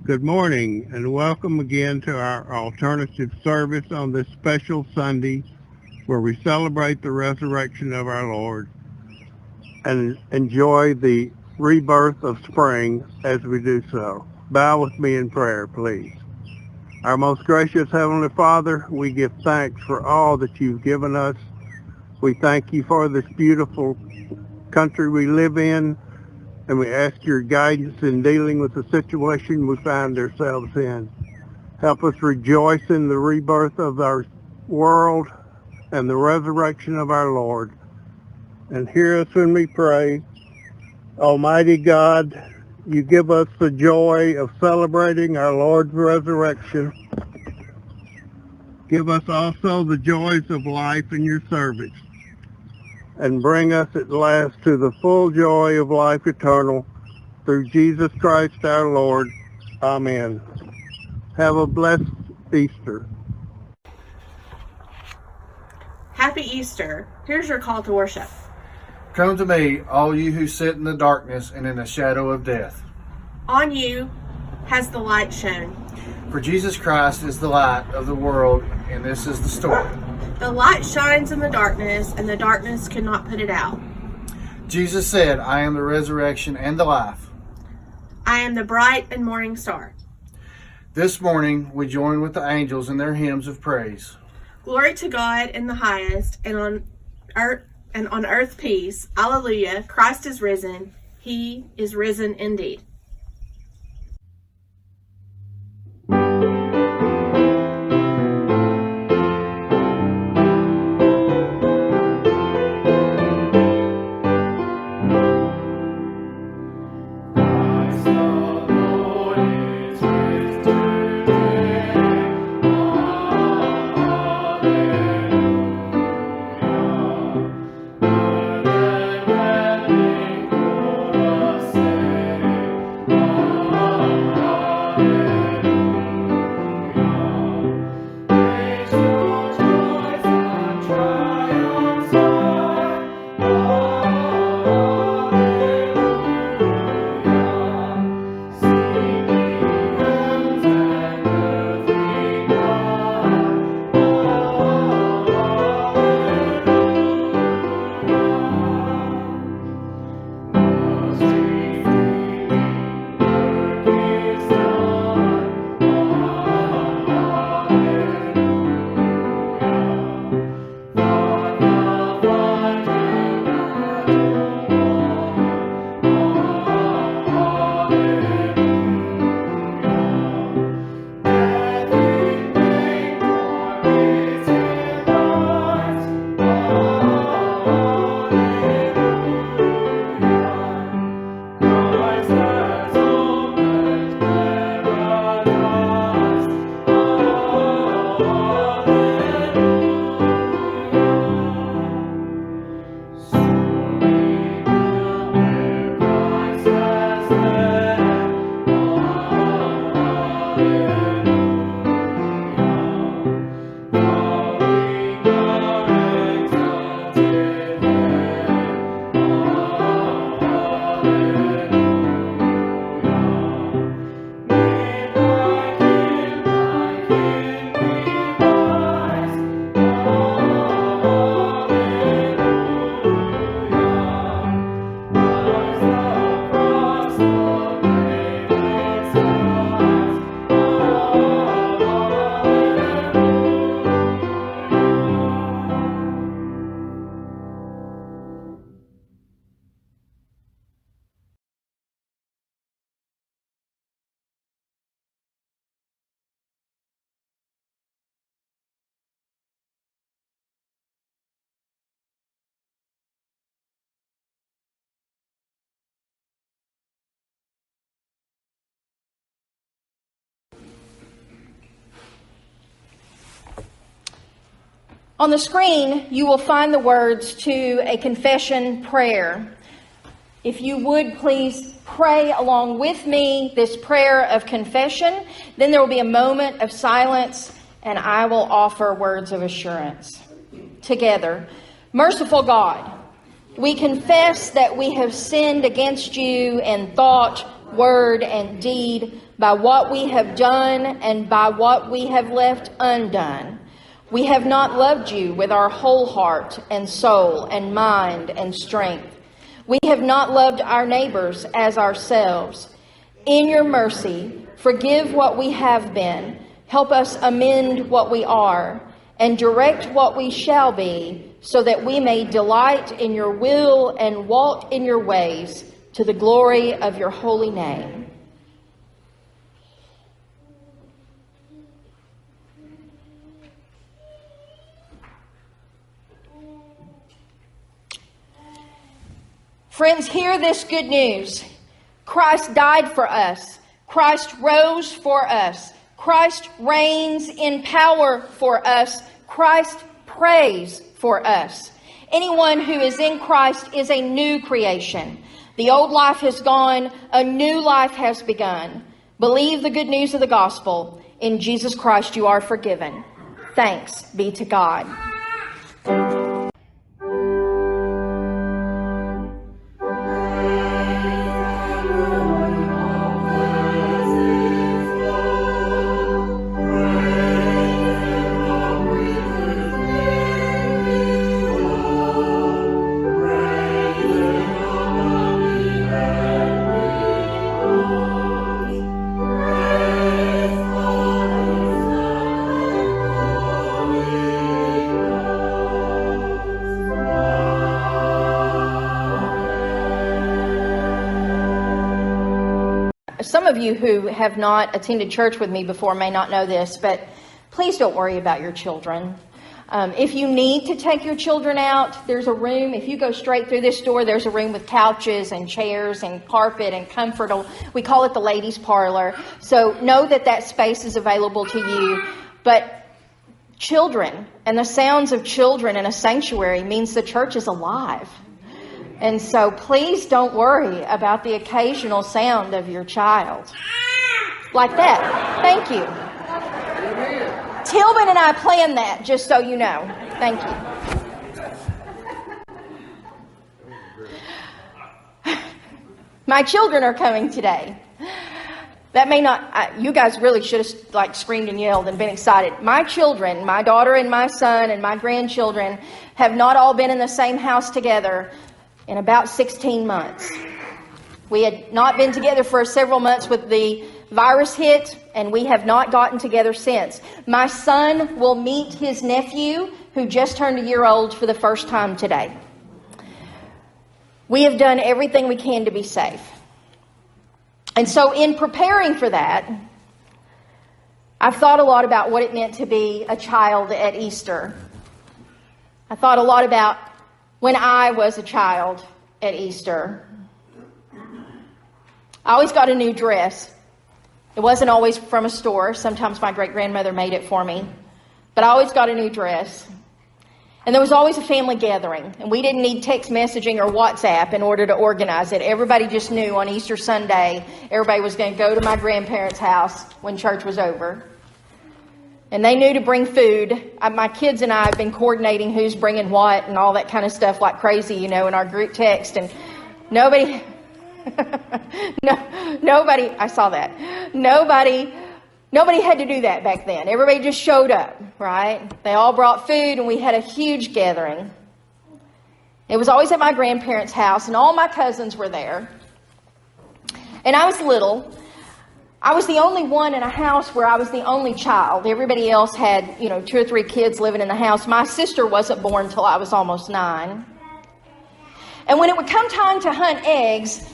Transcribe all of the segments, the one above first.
Good morning and welcome again to our alternative service on this special Sunday where we celebrate the resurrection of our Lord and enjoy the rebirth of spring as we do so. Bow with me in prayer, please. Our most gracious Heavenly Father, we give thanks for all that you've given us. We thank you for this beautiful country we live in, and we ask your guidance in dealing with the situation we find ourselves in. Help us rejoice in the rebirth of our world and the resurrection of our Lord. And hear us when we pray. Almighty God, you give us the joy of celebrating our Lord's resurrection. Give us also the joys of life in your service, and bring us at last to the full joy of life eternal through Jesus Christ our Lord. Amen. Have a blessed Easter. Happy Easter. Here's your call to worship. Come to me, all you who sit in the darkness and in the shadow of death. On you has the light shone. For Jesus Christ is the light of the world, and this is the story. The light shines in the darkness, and the darkness could not put it out. Jesus said, I am the resurrection and the life. I am the bright and morning star. This morning we join with the angels in their hymns of praise. Glory to God in the highest, and on earth peace. Alleluia. Christ is risen. He is risen indeed. On the screen, you will find the words to a confession prayer. If you would please pray along with me this prayer of confession, then there will be a moment of silence and I will offer words of assurance. Together, merciful God, we confess that we have sinned against you in thought, word, and deed by what we have done and by what we have left undone. We have not loved you with our whole heart and soul and mind and strength. We have not loved our neighbors as ourselves. In your mercy, forgive what we have been. Help us amend what we are and direct what we shall be, so that we may delight in your will and walk in your ways to the glory of your holy name. Friends, hear this good news. Christ died for us. Christ rose for us. Christ reigns in power for us. Christ prays for us. Anyone who is in Christ is a new creation. The old life has gone. A new life has begun. Believe the good news of the gospel. In Jesus Christ you are forgiven. Thanks be to God. Some of you who have not attended church with me before may not know this, but please don't worry about your children. If you need to take your children out, there's a room. If you go straight through this door, there's a room with couches and chairs and carpet and comfort. We call it the ladies' parlor. So know that that space is available to you. But children and the sounds of children in a sanctuary means the church is alive. And so please don't worry about the occasional sound of your child. Like that. Thank you. Tillman and I planned that, just so you know. Thank you. My children are coming today. That may not, you guys really should have screamed and yelled and been excited. My children, my daughter and my son and my grandchildren have not all been in the same house together in about 16 months. We had not been together for several months with the virus hit, and we have not gotten together since. My son will meet his nephew, who just turned a year old, for the first time today. We have done everything we can to be safe. And so in preparing for that, I've thought a lot about what it meant to be a child at Easter. I thought a lot about when I was a child at Easter. I always got a new dress. It wasn't always from a store. Sometimes my great-grandmother made it for me. But I always got a new dress. And there was always a family gathering. And we didn't need text messaging or WhatsApp in order to organize it. Everybody just knew on Easter Sunday, everybody was going to go to my grandparents' house when church was over. And they knew to bring food. My kids and I have been coordinating who's bringing what and all that kind of stuff like crazy, in our group text. And nobody... Nobody, I saw that. Nobody had to do that back then. Everybody just showed up, right? They all brought food and we had a huge gathering. It was always at my grandparents' house and all my cousins were there. And I was little. I was the only one in a house where I was the only child. Everybody else had, 2 or 3 kids living in the house. My sister wasn't born until I was almost 9. And when it would come time to hunt eggs,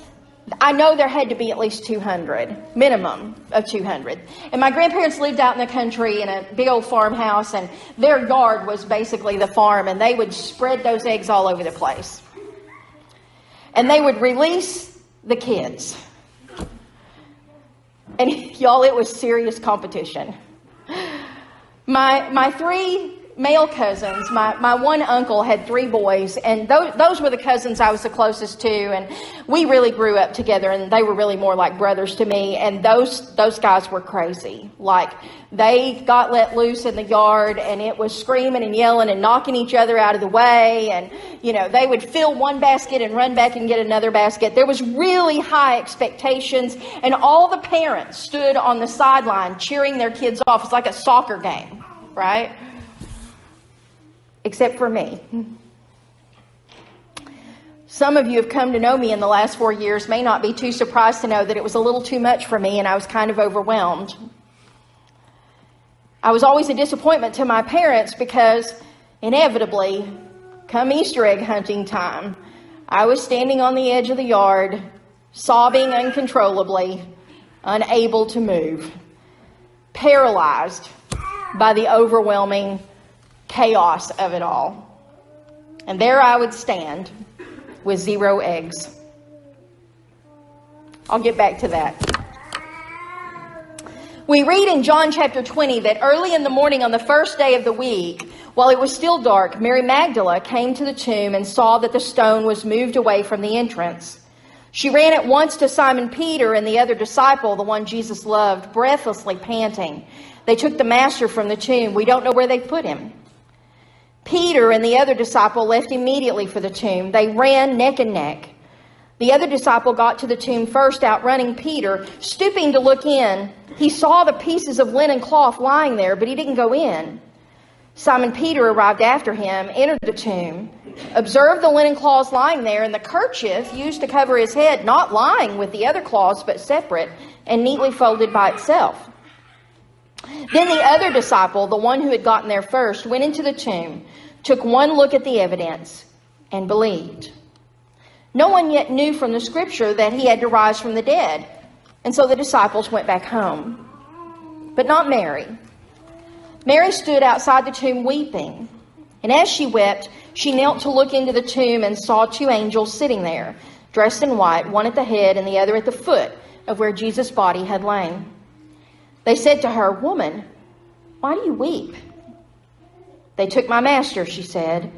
I know there had to be at least 200, minimum of 200. And my grandparents lived out in the country in a big old farmhouse, and their yard was basically the farm, and they would spread those eggs all over the place. And they would release the kids. And y'all, it was serious competition. My 3 male cousins, my one uncle had 3 boys, and those were the cousins I was the closest to, and we really grew up together, and they were really more like brothers to me. And those guys were crazy. Like, they got let loose in the yard, and it was screaming and yelling and knocking each other out of the way, and they would fill one basket and run back and get another basket. There was really high expectations, and all the parents stood on the sideline cheering their kids off. It's like a soccer game, right? Except for me. Some of you have come to know me in the last 4 years may not be too surprised to know that it was a little too much for me and I was kind of overwhelmed. I was always a disappointment to my parents because inevitably, come Easter egg hunting time, I was standing on the edge of the yard, sobbing uncontrollably, unable to move, paralyzed by the overwhelming chaos of it all. And there I would stand with 0 eggs. I'll get back to that. We read in John chapter 20 that early in the morning on the first day of the week, while it was still dark, Mary Magdalene came to the tomb and saw that the stone was moved away from the entrance. She ran at once to Simon Peter and the other disciple, the one Jesus loved, breathlessly panting. They took the master from the tomb. We don't know where they put him. Peter and the other disciple left immediately for the tomb. They ran neck and neck. The other disciple got to the tomb first, outrunning Peter. Stooping to look in, he saw the pieces of linen cloth lying there, but he didn't go in. Simon Peter arrived after him, entered the tomb, observed the linen cloths lying there, and the kerchief used to cover his head, not lying with the other cloths, but separate and neatly folded by itself. Then the other disciple, the one who had gotten there first, went into the tomb, took one look at the evidence, and believed. No one yet knew from the scripture that he had to rise from the dead, and so the disciples went back home. But not Mary. Mary stood outside the tomb weeping. And as she wept, she knelt to look into the tomb and saw two angels sitting there, dressed in white, one at the head and the other at the foot of where Jesus' body had lain. They said to her, "Woman, why do you weep?" "They took my master," she said,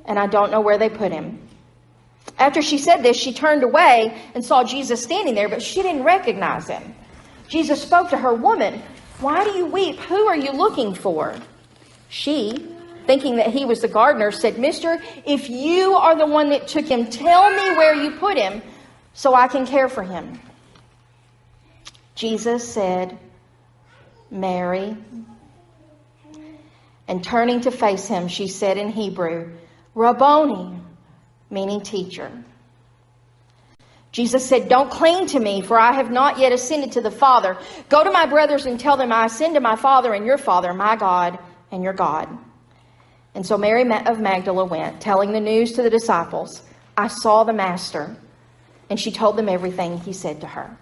"and I don't know where they put him." After she said this, she turned away and saw Jesus standing there, but she didn't recognize him. Jesus spoke to her, "Woman, why do you weep? Who are you looking for?" She, thinking that he was the gardener, said, "Mister, if you are the one that took him, tell me where you put him so I can care for him." Jesus said, "Mary." And turning to face him, she said in Hebrew, "Rabboni," meaning teacher. Jesus said, "Don't cling to me, for I have not yet ascended to the Father. Go to my brothers and tell them I ascend to my Father and your Father, my God and your God." And so Mary of Magdala went, telling the news to the disciples, "I saw the Master." And she told them everything he said to her.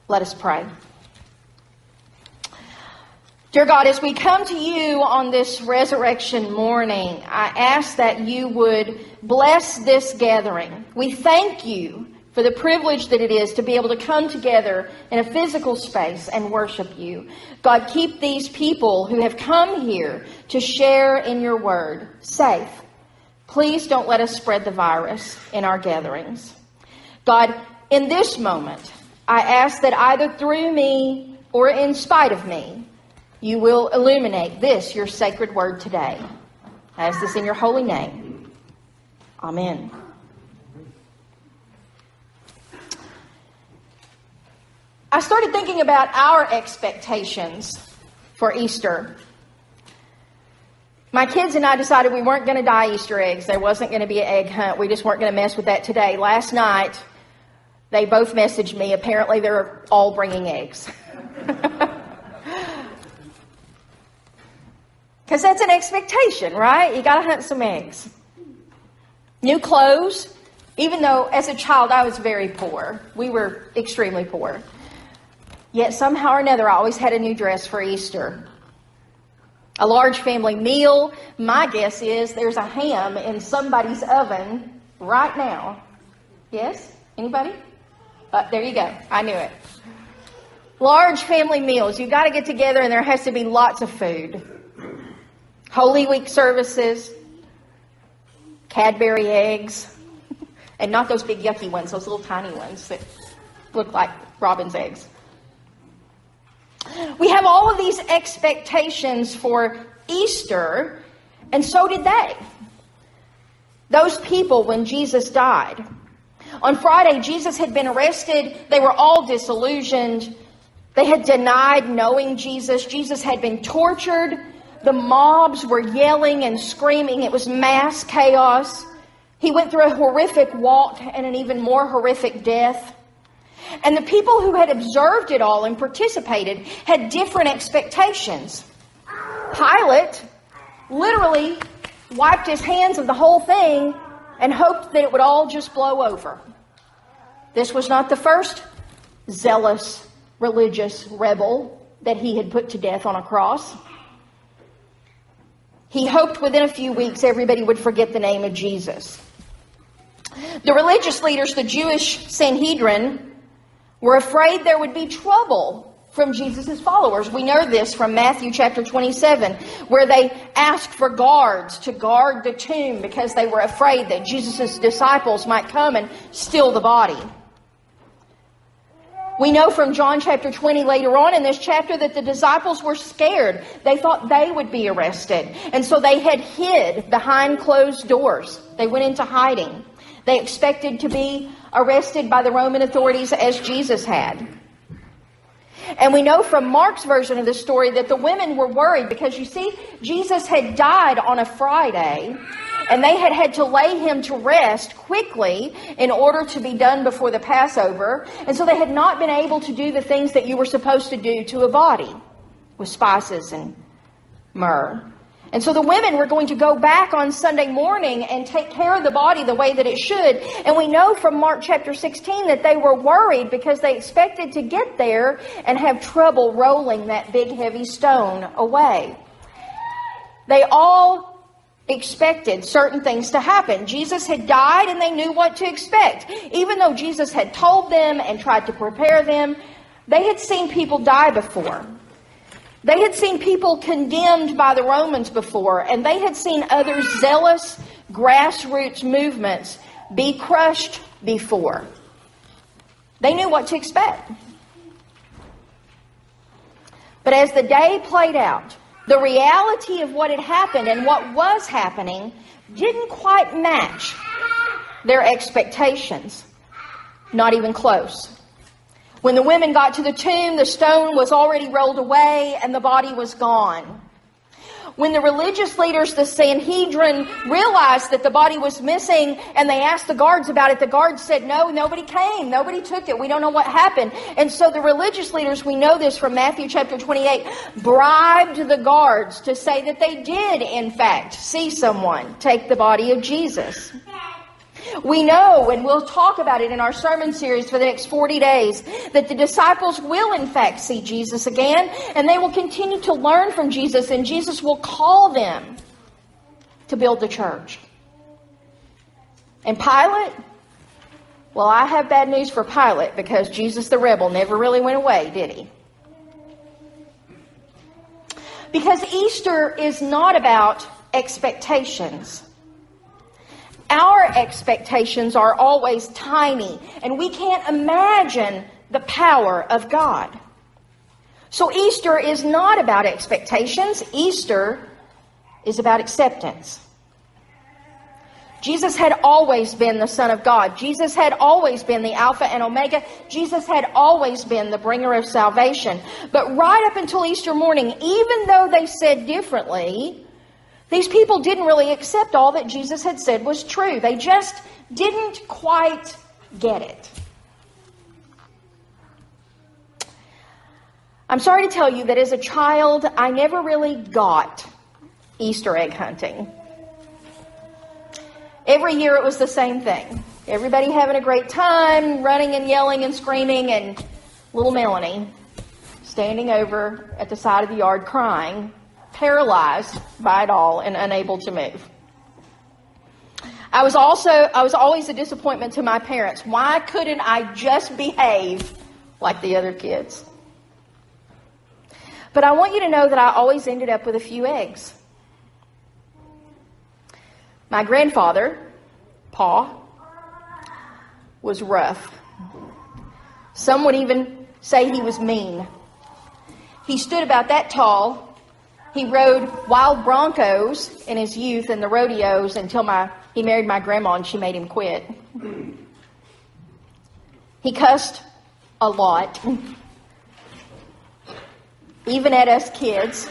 Let us pray. Dear God, as we come to you on this resurrection morning, I ask that you would bless this gathering. We thank you for the privilege that it is to be able to come together in a physical space and worship you. God, keep these people who have come here to share in your word safe. Please don't let us spread the virus in our gatherings. God, in this moment, I ask that either through me or in spite of me, you will illuminate this, your sacred word today. I ask this in your holy name. Amen. I started thinking about our expectations for Easter. My kids and I decided we weren't going to dye Easter eggs. There wasn't going to be an egg hunt. We just weren't going to mess with that today. Last night, they both messaged me. Apparently, they're all bringing eggs. Because that's an expectation, right? You got to hunt some eggs. New clothes. Even though as a child I was very poor. We were extremely poor. Yet somehow or another I always had a new dress for Easter. A large family meal. My guess is there's a ham in somebody's oven right now. Yes? Anybody? There you go. I knew it. Large family meals. You've got to get together and there has to be lots of food. Holy Week services. Cadbury eggs. And not those big yucky ones, those little tiny ones that look like robin's eggs. We have all of these expectations for Easter, and so did they. Those people when Jesus died. On Friday, Jesus had been arrested. They were all disillusioned. They had denied knowing Jesus. Jesus had been tortured. The mobs were yelling and screaming. It was mass chaos. He went through a horrific walk and an even more horrific death. And the people who had observed it all and participated had different expectations. Pilate literally wiped his hands of the whole thing and hoped that it would all just blow over. This was not the first zealous religious rebel that he had put to death on a cross. He hoped within a few weeks everybody would forget the name of Jesus. The religious leaders, the Jewish Sanhedrin, were afraid there would be trouble from Jesus' followers. We know this from Matthew chapter 27, where they asked for guards to guard the tomb because they were afraid that Jesus' disciples might come and steal the body. We know from John chapter 20 later on in this chapter that the disciples were scared. They thought they would be arrested. And so they had hid behind closed doors. They went into hiding. They expected to be arrested by the Roman authorities as Jesus had. And we know from Mark's version of the story that the women were worried because, you see, Jesus had died on a Friday and they had had to lay him to rest quickly in order to be done before the Passover. And so they had not been able to do the things that you were supposed to do to a body with spices and myrrh. And so the women were going to go back on Sunday morning and take care of the body the way that it should. And we know from Mark chapter 16 that they were worried because they expected to get there and have trouble rolling that big heavy stone away. They all expected certain things to happen. Jesus had died and they knew what to expect. Even though Jesus had told them and tried to prepare them, they had seen people die before. They had seen people condemned by the Romans before, and they had seen other zealous grassroots movements be crushed before. They knew what to expect. But as the day played out, the reality of what had happened and what was happening didn't quite match their expectations. Not even close. When the women got to the tomb, the stone was already rolled away and the body was gone. When the religious leaders, the Sanhedrin, realized that the body was missing and they asked the guards about it, the guards said, no, nobody came. Nobody took it. We don't know what happened. And so the religious leaders, we know this from Matthew chapter 28, bribed the guards to say that they did, in fact, see someone take the body of Jesus. We know, and we'll talk about it in our sermon series for the next 40 days, that the disciples will in fact see Jesus again, and they will continue to learn from Jesus, and Jesus will call them to build the church. And Pilate? Well, I have bad news for Pilate, because Jesus the rebel never really went away, did he? Because Easter is not about expectations. Our expectations are always tiny, and we can't imagine the power of God. So Easter is not about expectations. Easter is about acceptance. Jesus had always been the Son of God. Jesus had always been the Alpha and Omega. Jesus had always been the bringer of salvation. But right up until Easter morning, even though they said differently, these people didn't really accept all that Jesus had said was true. They just didn't quite get it. I'm sorry to tell you that as a child, I never really got Easter egg hunting. Every year it was the same thing. Everybody having a great time, running and yelling and screaming, and little Melanie standing over at the side of the yard crying, paralyzed by it all and unable to move. I was always a disappointment to my parents. Why couldn't I just behave like the other kids? But I want you to know that I always ended up with a few eggs. My grandfather, Pa, was rough. Some would even say he was mean. He stood about that tall. He rode wild broncos in his youth in the rodeos until he married my grandma and she made him quit. He cussed a lot, even at us kids.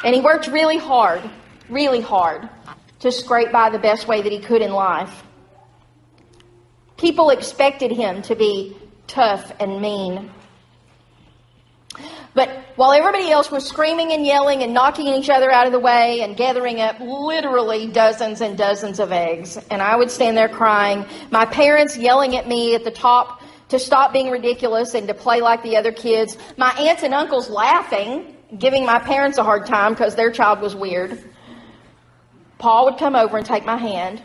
And he worked really hard to scrape by the best way that he could in life. People expected him to be tough and mean. But while everybody else was screaming and yelling and knocking each other out of the way and gathering up literally dozens and dozens of eggs, and I would stand there crying, my parents yelling at me at the top to stop being ridiculous and to play like the other kids, my aunts and uncles laughing, giving my parents a hard time because their child was weird. Paul would come over and take my hand,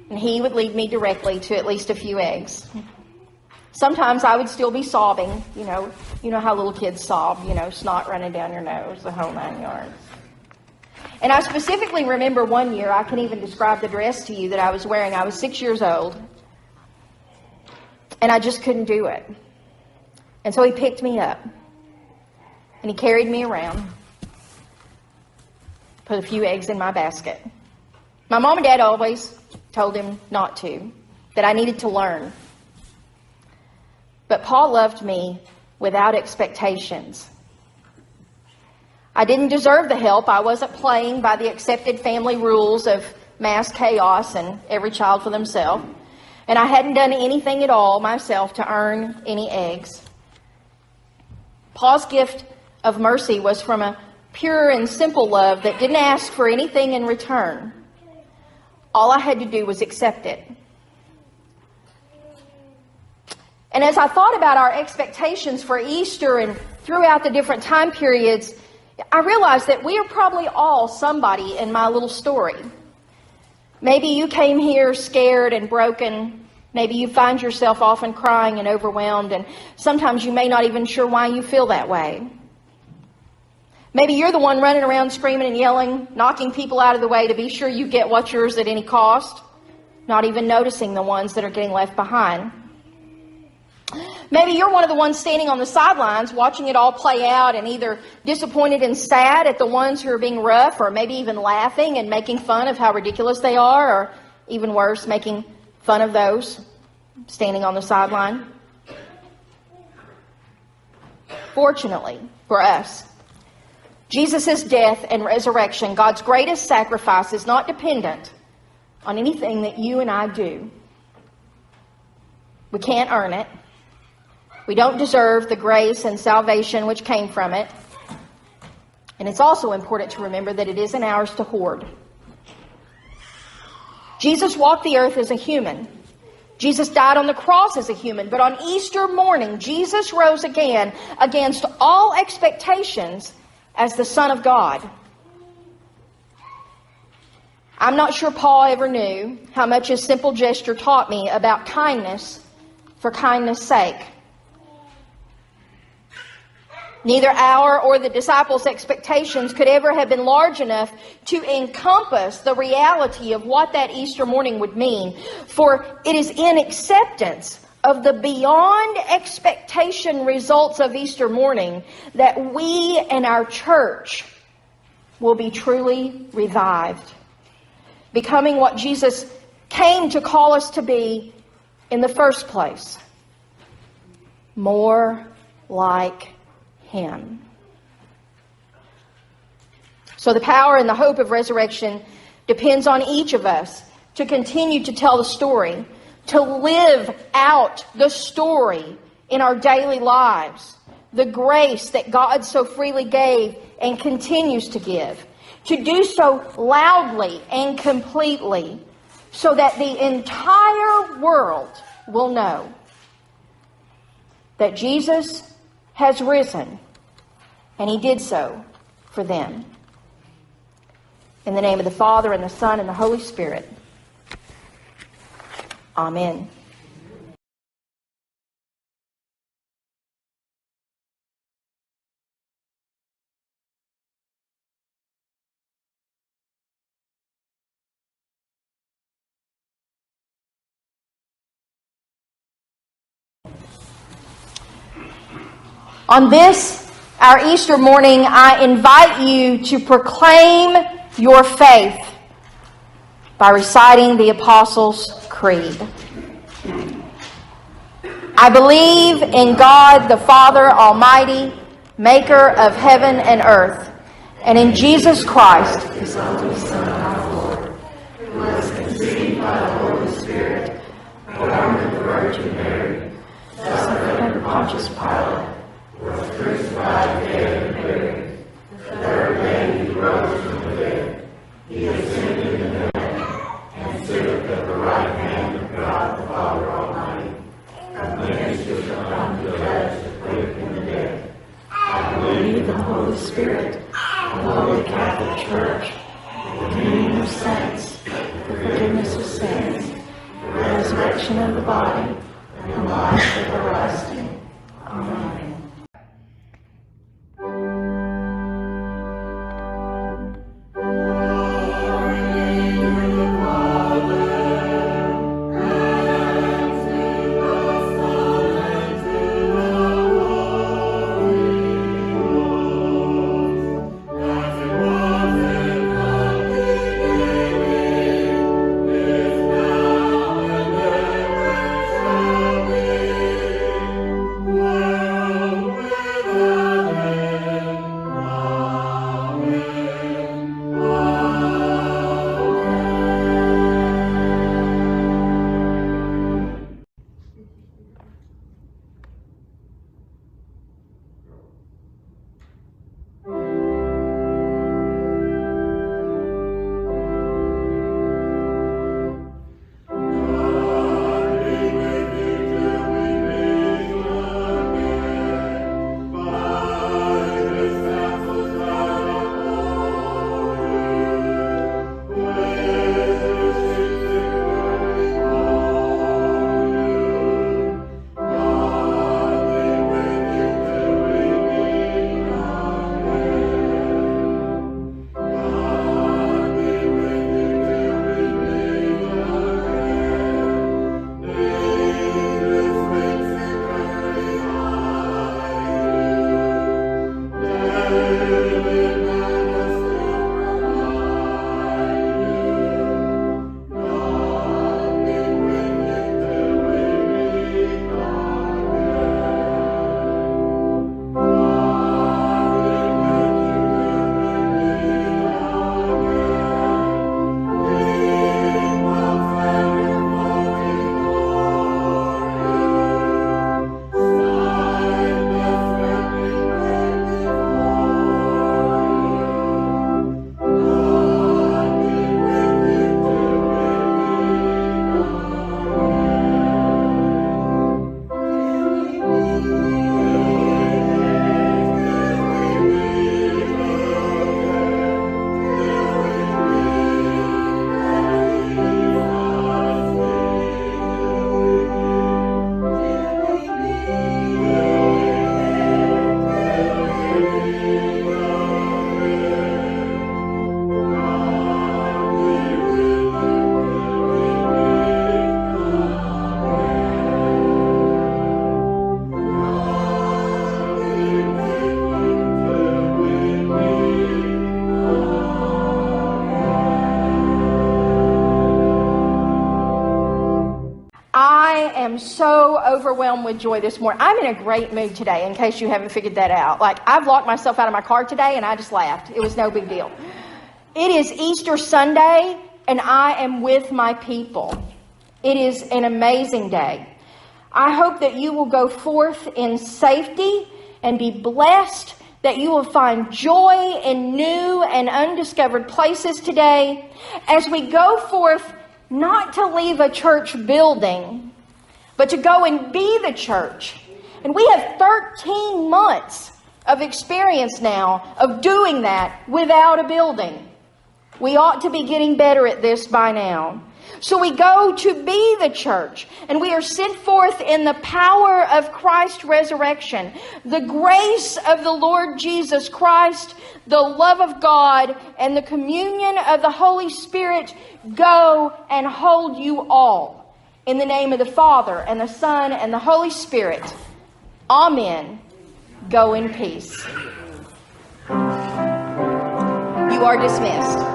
and he would lead me directly to at least a few eggs. Sometimes I would still be sobbing, you know how little kids sob, snot running down your nose, the whole 9 yards. And I specifically remember one year, I can even describe the dress to you that I was wearing. I was 6 years old, and I just couldn't do it. And so he picked me up, and he carried me around, put a few eggs in my basket. My mom and dad always told him not to, that I needed to learn. But Paul loved me without expectations. I didn't deserve the help. I wasn't playing by the accepted family rules of mass chaos and every child for themselves. And I hadn't done anything at all myself to earn any eggs. Paul's gift of mercy was from a pure and simple love that didn't ask for anything in return. All I had to do was accept it. And as I thought about our expectations for Easter and throughout the different time periods, I realized that we are probably all somebody in my little story. Maybe you came here scared and broken. Maybe you find yourself often crying and overwhelmed, and sometimes you may not even sure why you feel that way. Maybe you're the one running around screaming and yelling, knocking people out of the way to be sure you get what's yours at any cost, not even noticing the ones that are getting left behind. Maybe you're one of the ones standing on the sidelines watching it all play out and either disappointed and sad at the ones who are being rough, or maybe even laughing and making fun of how ridiculous they are, or even worse, making fun of those standing on the sideline. Fortunately for us, Jesus' death and resurrection, God's greatest sacrifice, is not dependent on anything that you and I do. We can't earn it. We don't deserve the grace and salvation which came from it. And it's also important to remember that it isn't ours to hoard. Jesus walked the earth as a human. Jesus died on the cross as a human. But on Easter morning, Jesus rose again against all expectations as the Son of God. I'm not sure Paul ever knew how much his simple gesture taught me about kindness for kindness' sake. Neither our or the disciples' expectations could ever have been large enough to encompass the reality of what that Easter morning would mean. For it is in acceptance of the beyond expectation results of Easter morning that we and our church will be truly revived, becoming what Jesus came to call us to be in the first place: more like Him. So the power and the hope of resurrection depends on each of us to continue to tell the story, to live out the story in our daily lives, the grace that God so freely gave and continues to give, to do so loudly and completely so that the entire world will know that Jesus has risen, and He did so for them. In the name of the Father, and the Son, and the Holy Spirit. Amen. On this, our Easter morning, I invite you to proclaim your faith by reciting the Apostles' Creed. I believe in God the Father Almighty, maker of heaven and earth, and in Jesus Christ, His only Son, our Lord, who was conceived by the Holy Spirit, born of the Virgin Mary, suffered under Pontius Pilate, was crucified, dead, and buried. The third day He rose from the dead. He ascended into heaven, and sitteth at the right hand of God the Father Almighty. From thence He shall come to judge the quick and the dead. I believe in the Holy Spirit, the Holy Catholic Church, the communion of saints, the forgiveness of sins, the resurrection of the body, and the life everlasting. Amen. Where I am so overwhelmed with joy this morning. I'm in a great mood today, in case you haven't figured that out. Like, I've locked myself out of my car today, and I just laughed. It was no big deal. It is Easter Sunday, and I am with my people. It is an amazing day. I hope that you will go forth in safety and be blessed, that you will find joy in new and undiscovered places today as we go forth, not to leave a church building, but to go and be the church. And we have 13 months of experience now of doing that without a building. We ought to be getting better at this by now. So we go to be the church, and we are sent forth in the power of Christ's resurrection, the grace of the Lord Jesus Christ, the love of God, and the communion of the Holy Spirit go and hold you all. In the name of the Father, and the Son, and the Holy Spirit. Amen. Go in peace. You are dismissed.